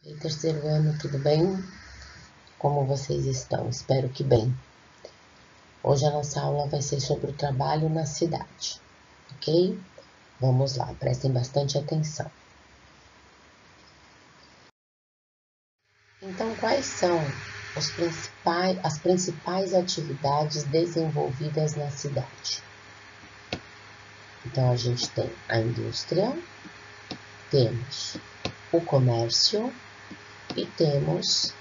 E terceiro ano, tudo bem? Como vocês estão? Espero que bem. Hoje a nossa aula vai ser sobre o trabalho na cidade, ok? Vamos lá, prestem bastante atenção. Então, quais são as principais atividades desenvolvidas na cidade? Então, a gente tem a indústria, temos o comércio e temos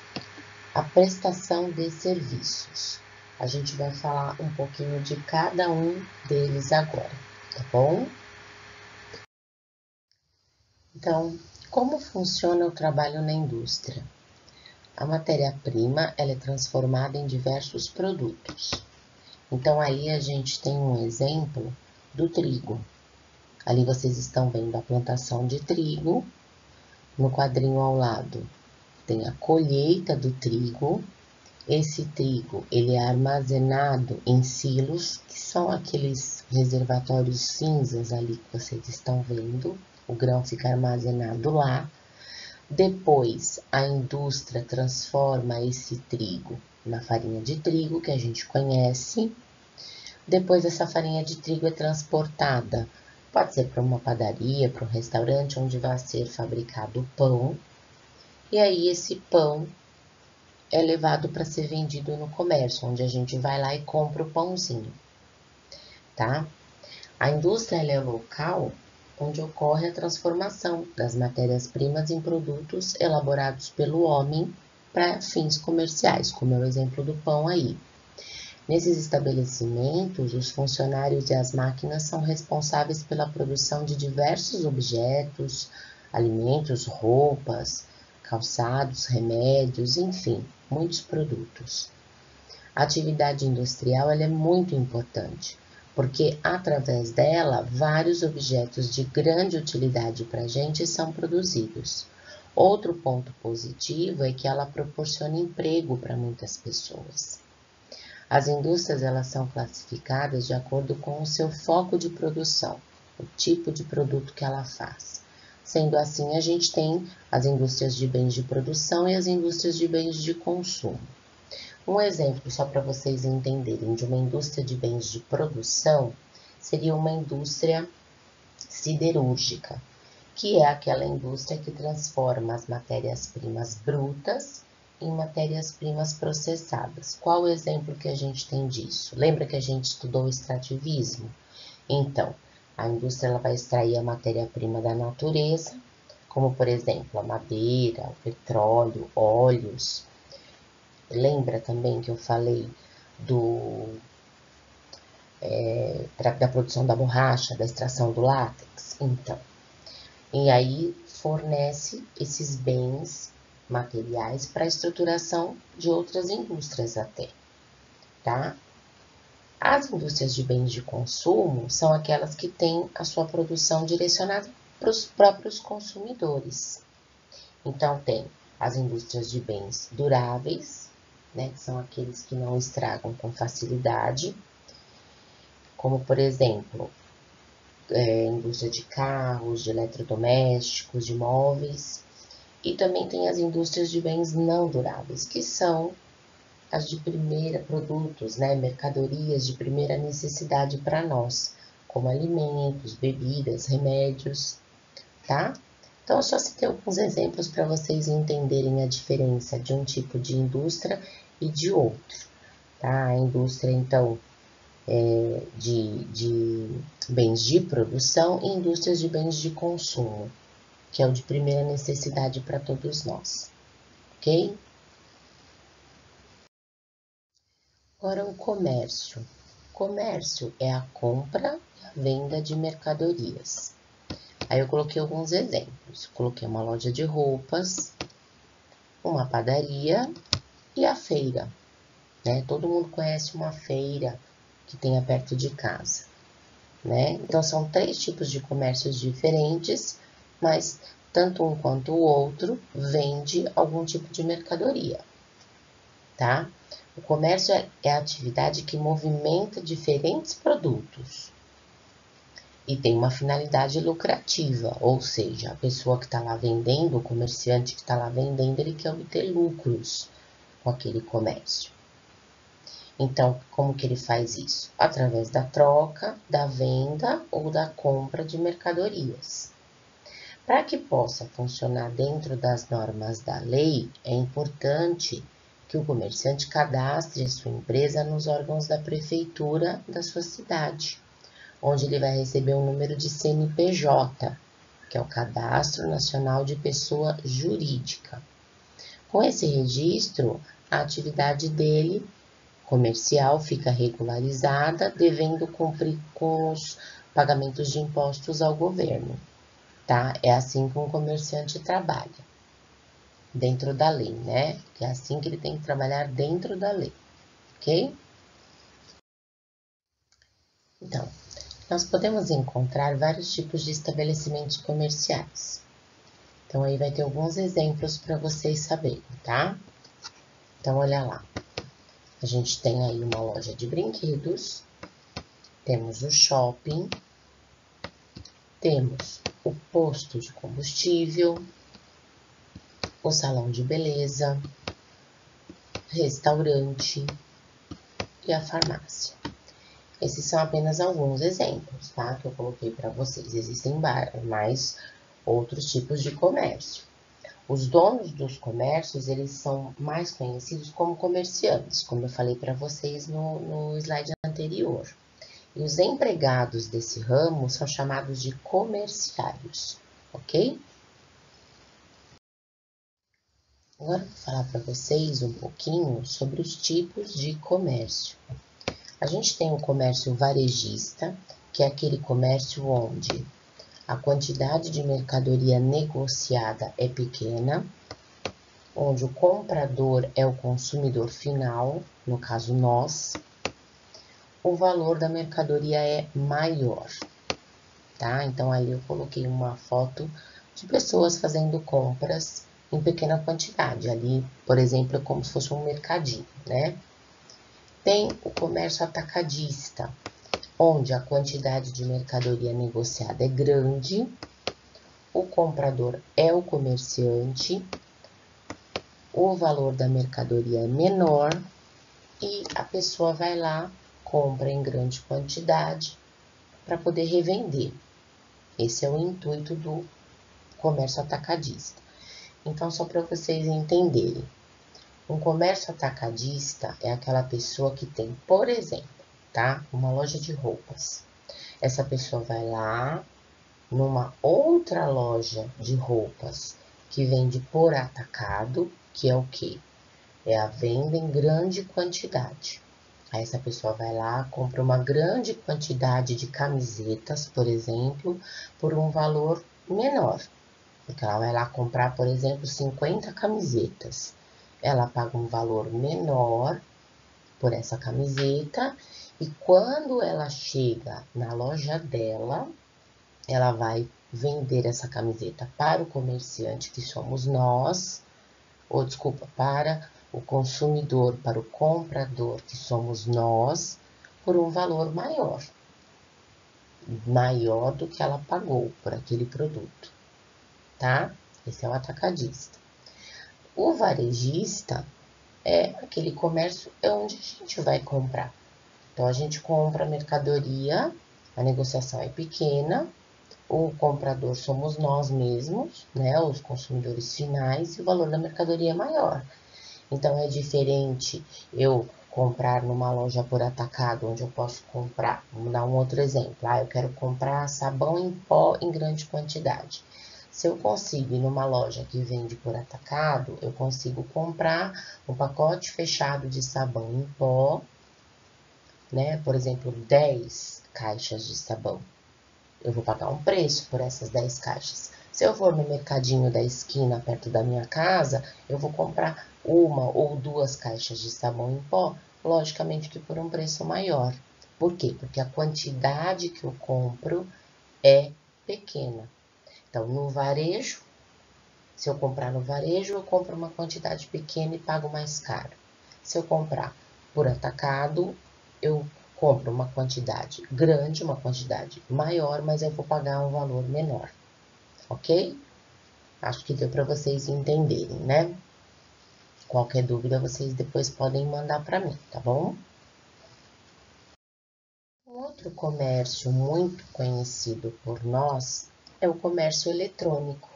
a prestação de serviços. A gente vai falar um pouquinho de cada um deles agora, tá bom? Então, como funciona o trabalho na indústria? A matéria-prima, ela é transformada em diversos produtos. Então, aí a gente tem um exemplo do trigo. Ali vocês estão vendo a plantação de trigo. No quadrinho ao lado tem a colheita do trigo. Esse trigo, ele é armazenado em silos, que são aqueles reservatórios cinzas ali que vocês estão vendo. O grão fica armazenado lá. Depois, a indústria transforma esse trigo na farinha de trigo, que a gente conhece. Depois, essa farinha de trigo é transportada, pode ser para uma padaria, para um restaurante, onde vai ser fabricado o pão. E aí, esse pão é levado para ser vendido no comércio, onde a gente vai lá e compra o pãozinho, tá? A indústria é o local onde ocorre a transformação das matérias-primas em produtos elaborados pelo homem para fins comerciais, como é o exemplo do pão aí. Nesses estabelecimentos, os funcionários e as máquinas são responsáveis pela produção de diversos objetos, alimentos, roupas, calçados, remédios, enfim, muitos produtos. A atividade industrial ela é muito importante, porque através dela, vários objetos de grande utilidade para a gente são produzidos. Outro ponto positivo é que ela proporciona emprego para muitas pessoas. As indústrias elas são classificadas de acordo com o seu foco de produção, o tipo de produto que ela faz. Sendo assim, a gente tem as indústrias de bens de produção e as indústrias de bens de consumo. Um exemplo, só para vocês entenderem, de uma indústria de bens de produção, seria uma indústria siderúrgica, que é aquela indústria que transforma as matérias-primas brutas em matérias-primas processadas. Qual o exemplo que a gente tem disso? Lembra que a gente estudou o extrativismo? Então, a indústria ela vai extrair a matéria-prima da natureza, como por exemplo a madeira, o petróleo, óleos. Lembra também que eu falei da produção da borracha, da extração do látex? Então, e aí fornece esses bens materiais para a estruturação de outras indústrias até, tá? As indústrias de bens de consumo são aquelas que têm a sua produção direcionada para os próprios consumidores. Então, tem as indústrias de bens duráveis, né, que são aqueles que não estragam com facilidade, como, por exemplo, indústria de carros, de eletrodomésticos, de móveis. E também tem as indústrias de bens não duráveis, que são as de primeira produtos, né, mercadorias de primeira necessidade para nós, como alimentos, bebidas, remédios, tá? Então, eu só citei alguns exemplos para vocês entenderem a diferença de um tipo de indústria e de outro, tá? A indústria, então, de bens de produção e indústrias de bens de consumo, que é o de primeira necessidade para todos nós, ok? Agora, o comércio. Comércio é a compra e a venda de mercadorias. Aí eu coloquei alguns exemplos. Coloquei uma loja de roupas, uma padaria e a feira, né? Todo mundo conhece uma feira que tenha perto de casa, né? Então, são 3 tipos de comércios diferentes, mas tanto um quanto o outro vende algum tipo de mercadoria, tá? O comércio é a atividade que movimenta diferentes produtos. e tem uma finalidade lucrativa, ou seja, a pessoa que está lá vendendo, o comerciante que está lá vendendo, ele quer obter lucros com aquele comércio. Então, como que ele faz isso? Através da troca, da venda ou da compra de mercadorias. Para que possa funcionar dentro das normas da lei, é importante que o comerciante cadastre a sua empresa nos órgãos da prefeitura da sua cidade, onde ele vai receber um número de CNPJ, que é o Cadastro Nacional de Pessoa Jurídica. Com esse registro, a atividade dele comercial fica regularizada, devendo cumprir com os pagamentos de impostos ao governo, tá? É assim que um comerciante trabalha, dentro da lei, né? É assim que ele tem que trabalhar dentro da lei, ok? Então, nós podemos encontrar vários tipos de estabelecimentos comerciais. Então, aí vai ter alguns exemplos para vocês saberem, tá? Então, olha lá. A gente tem aí uma loja de brinquedos, temos o shopping, temos o posto de combustível, o salão de beleza, restaurante e a farmácia. Esses são apenas alguns exemplos, tá? Que eu coloquei para vocês. Existem mais outros tipos de comércio. Os donos dos comércios, eles são mais conhecidos como comerciantes, como eu falei para vocês no slide anterior. E os empregados desse ramo são chamados de comerciários, ok? Agora eu vou falar para vocês um pouquinho sobre os tipos de comércio. A gente tem o comércio varejista, que é aquele comércio onde a quantidade de mercadoria negociada é pequena, onde o comprador é o consumidor final, no caso nós, o valor da mercadoria é maior, tá? Então, aí eu coloquei uma foto de pessoas fazendo compras em pequena quantidade. Ali, por exemplo, é como se fosse um mercadinho, né? Tem o comércio atacadista, onde a quantidade de mercadoria negociada é grande, o comprador é o comerciante, o valor da mercadoria é menor e a pessoa vai lá, compra em grande quantidade para poder revender. Esse é o intuito do comércio atacadista. Então, só para vocês entenderem, um comércio atacadista é aquela pessoa que tem, por exemplo, tá? Uma loja de roupas. Essa pessoa vai lá numa outra loja de roupas que vende por atacado, que é o quê? É a venda em grande quantidade. Aí essa pessoa vai lá, compra uma grande quantidade de camisetas, por exemplo, por um valor menor. Porque ela vai lá comprar, por exemplo, 50 camisetas. Ela paga um valor menor por essa camiseta e quando ela chega na loja dela, ela vai vender essa camiseta para o comerciante, que somos nós, ou desculpa, para o consumidor, para o comprador, que somos nós, por um valor maior do que ela pagou por aquele produto, tá? Esse é o atacadista. O varejista é aquele comércio onde a gente vai comprar. Então, a gente compra mercadoria, a negociação é pequena, o comprador somos nós mesmos, né, os consumidores finais, e o valor da mercadoria é maior. Então, é diferente eu comprar numa loja por atacado, onde eu posso comprar, vamos dar um outro exemplo, eu quero comprar sabão em pó em grande quantidade. Se eu consigo ir numa loja que vende por atacado, eu consigo comprar um pacote fechado de sabão em pó, né, por exemplo, 10 caixas de sabão. Eu vou pagar um preço por essas 10 caixas. Se eu for no mercadinho da esquina, perto da minha casa, eu vou comprar uma ou duas caixas de sabão em pó, logicamente que por um preço maior. Por quê? Porque a quantidade que eu compro é pequena. Então, no varejo, se eu comprar no varejo, eu compro uma quantidade pequena e pago mais caro. Se eu comprar por atacado, eu compro uma quantidade grande, uma quantidade maior, mas eu vou pagar um valor menor, ok? Acho que deu para vocês entenderem, né? Qualquer dúvida, vocês depois podem mandar para mim, tá bom? Um outro comércio muito conhecido por nós é o comércio eletrônico,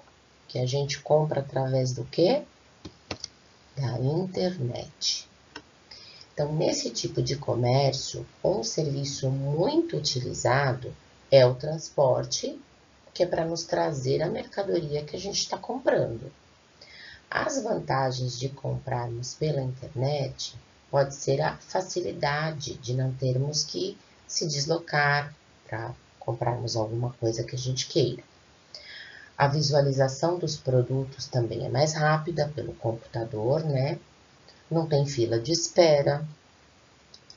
que a gente compra através do quê? Da internet. Então, nesse tipo de comércio, um serviço muito utilizado é o transporte, que é para nos trazer a mercadoria que a gente está comprando. As vantagens de comprarmos pela internet pode ser a facilidade de não termos que se deslocar para comprarmos alguma coisa que a gente queira. A visualização dos produtos também é mais rápida pelo computador, né? Não tem fila de espera.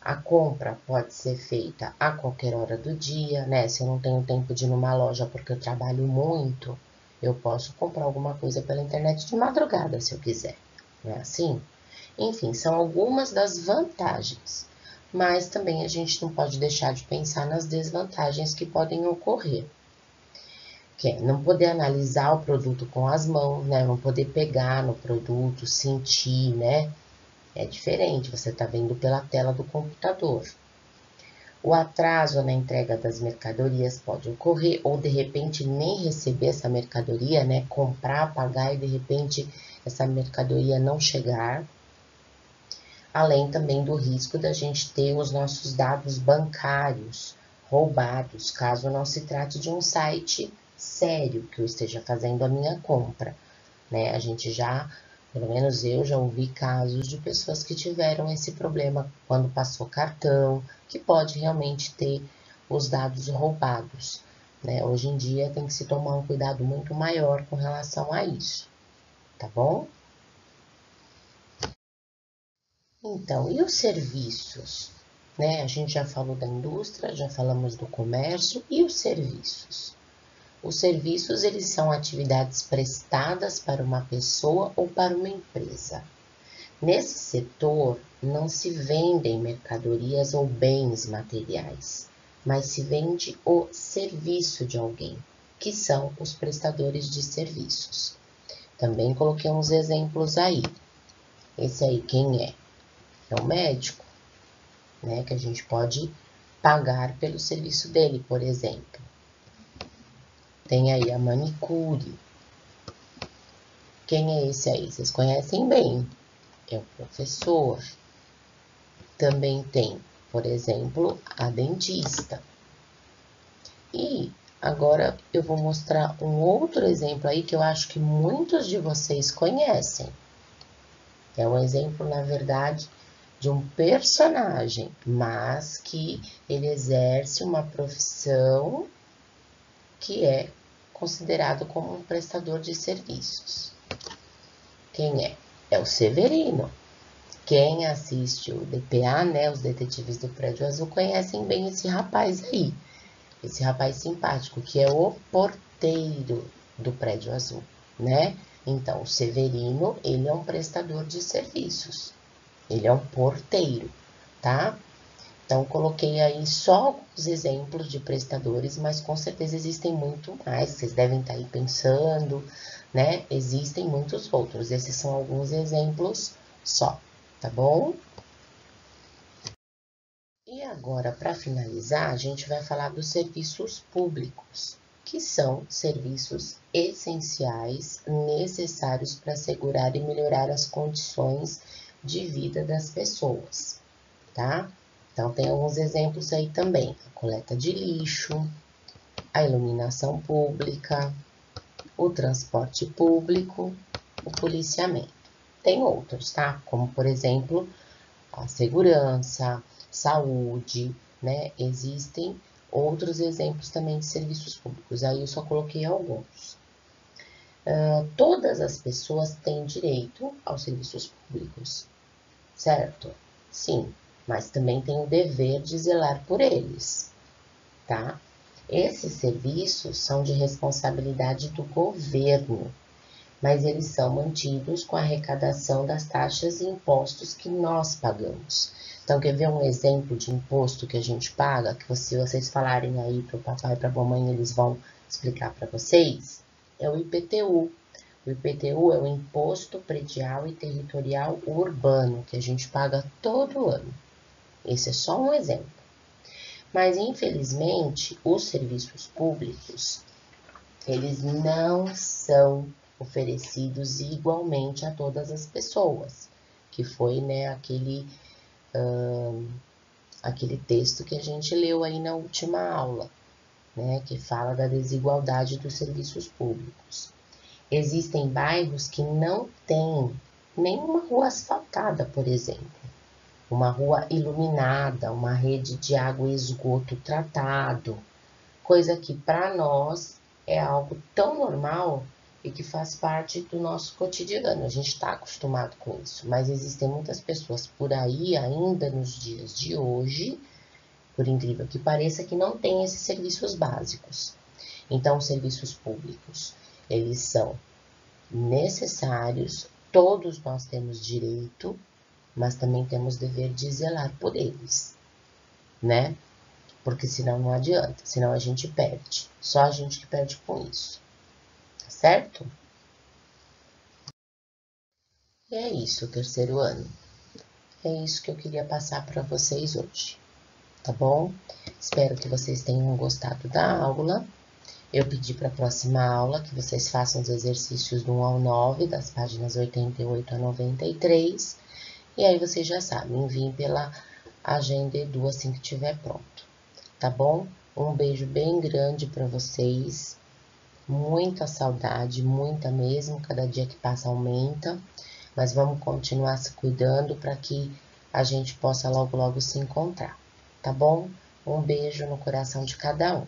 A compra pode ser feita a qualquer hora do dia, né? Se eu não tenho tempo de ir numa loja porque eu trabalho muito, eu posso comprar alguma coisa pela internet de madrugada, se eu quiser. Não é assim? Enfim, são algumas das vantagens. Mas também a gente não pode deixar de pensar nas desvantagens que podem ocorrer. Que é não poder analisar o produto com as mãos, né? Não poder pegar no produto, sentir, né? É diferente, você está vendo pela tela do computador. O atraso na entrega das mercadorias pode ocorrer, ou de repente nem receber essa mercadoria, né? Comprar, pagar e de repente essa mercadoria não chegar. Além também do risco da gente ter os nossos dados bancários roubados, caso não se trate de um site sério que eu esteja fazendo a minha compra, né? A gente já, pelo menos eu já ouvi casos de pessoas que tiveram esse problema quando passou cartão, que pode realmente ter os dados roubados, né? Hoje em dia tem que se tomar um cuidado muito maior com relação a isso, tá bom? Então, e os serviços? Né? A gente já falou da indústria, já falamos do comércio e os serviços. Os serviços, eles são atividades prestadas para uma pessoa ou para uma empresa. Nesse setor, não se vendem mercadorias ou bens materiais, mas se vende o serviço de alguém, que são os prestadores de serviços. Também coloquei uns exemplos aí. Esse aí, quem é? É o médico, né? Que a gente pode pagar pelo serviço dele, por exemplo. Tem aí a manicure. Quem é esse aí? Vocês conhecem bem. É o professor. Também tem, por exemplo, a dentista. E agora eu vou mostrar um outro exemplo aí que eu acho que muitos de vocês conhecem. É um exemplo, na verdade, de um personagem, mas que ele exerce uma profissão que é considerado como um prestador de serviços. Quem é? É o Severino. Quem assiste o DPA, né, os Detetives do Prédio Azul, conhecem bem esse rapaz aí. Esse rapaz simpático, que é o porteiro do Prédio Azul, né? Então, o Severino, ele é um prestador de serviços. Ele é um porteiro, tá? Então, coloquei aí só alguns exemplos de prestadores, mas com certeza existem muito mais. Vocês devem estar aí pensando, né? Existem muitos outros. Esses são alguns exemplos só, tá bom? E agora, para finalizar, a gente vai falar dos serviços públicos, que são serviços essenciais, necessários para assegurar e melhorar as condições de vida das pessoas, tá? Então, tem alguns exemplos aí também: a coleta de lixo, a iluminação pública, o transporte público, o policiamento. Tem outros, tá? Como, por exemplo, a segurança, saúde, né? Existem outros exemplos também de serviços públicos. Aí eu só coloquei alguns. Todas as pessoas têm direito aos serviços públicos, certo? Sim, mas também tem o dever de zelar por eles, tá? Esses serviços são de responsabilidade do governo mas eles são mantidos com a arrecadação das taxas e impostos que nós pagamos. Então, quer ver um exemplo de imposto que a gente paga, que se vocês falarem aí para o papai e para a mamãe, eles vão explicar para vocês? É o IPTU. O IPTU é o Imposto Predial e Territorial Urbano, que a gente paga todo ano. Esse é só um exemplo. Mas, infelizmente, os serviços públicos, eles não são oferecidos igualmente a todas as pessoas, que foi, né, aquele texto que a gente leu aí na última aula, né, que fala da desigualdade dos serviços públicos. Existem bairros que não têm nenhuma rua asfaltada, por exemplo, uma rua iluminada, uma rede de água e esgoto tratado, coisa que para nós é algo tão normal e que faz parte do nosso cotidiano. A gente está acostumado com isso, mas existem muitas pessoas por aí, ainda nos dias de hoje, por incrível que pareça, que não têm esses serviços básicos. Então, os serviços públicos, eles são necessários, todos nós temos direito, mas também temos dever de zelar por eles, né? Porque senão não adianta, senão a gente perde. Só a gente que perde com isso, tá certo? E é isso, o terceiro ano. É isso que eu queria passar para vocês hoje, tá bom? Espero que vocês tenham gostado da aula. Eu pedi para a próxima aula que vocês façam os exercícios do 1 ao 9, das páginas 88 a 93. E aí vocês já sabem, enviem pela agenda Edu assim que estiver pronto, tá bom? Um beijo bem grande para vocês, muita saudade, muita mesmo, cada dia que passa aumenta, mas vamos continuar se cuidando para que a gente possa logo logo se encontrar, tá bom? Um beijo no coração de cada um.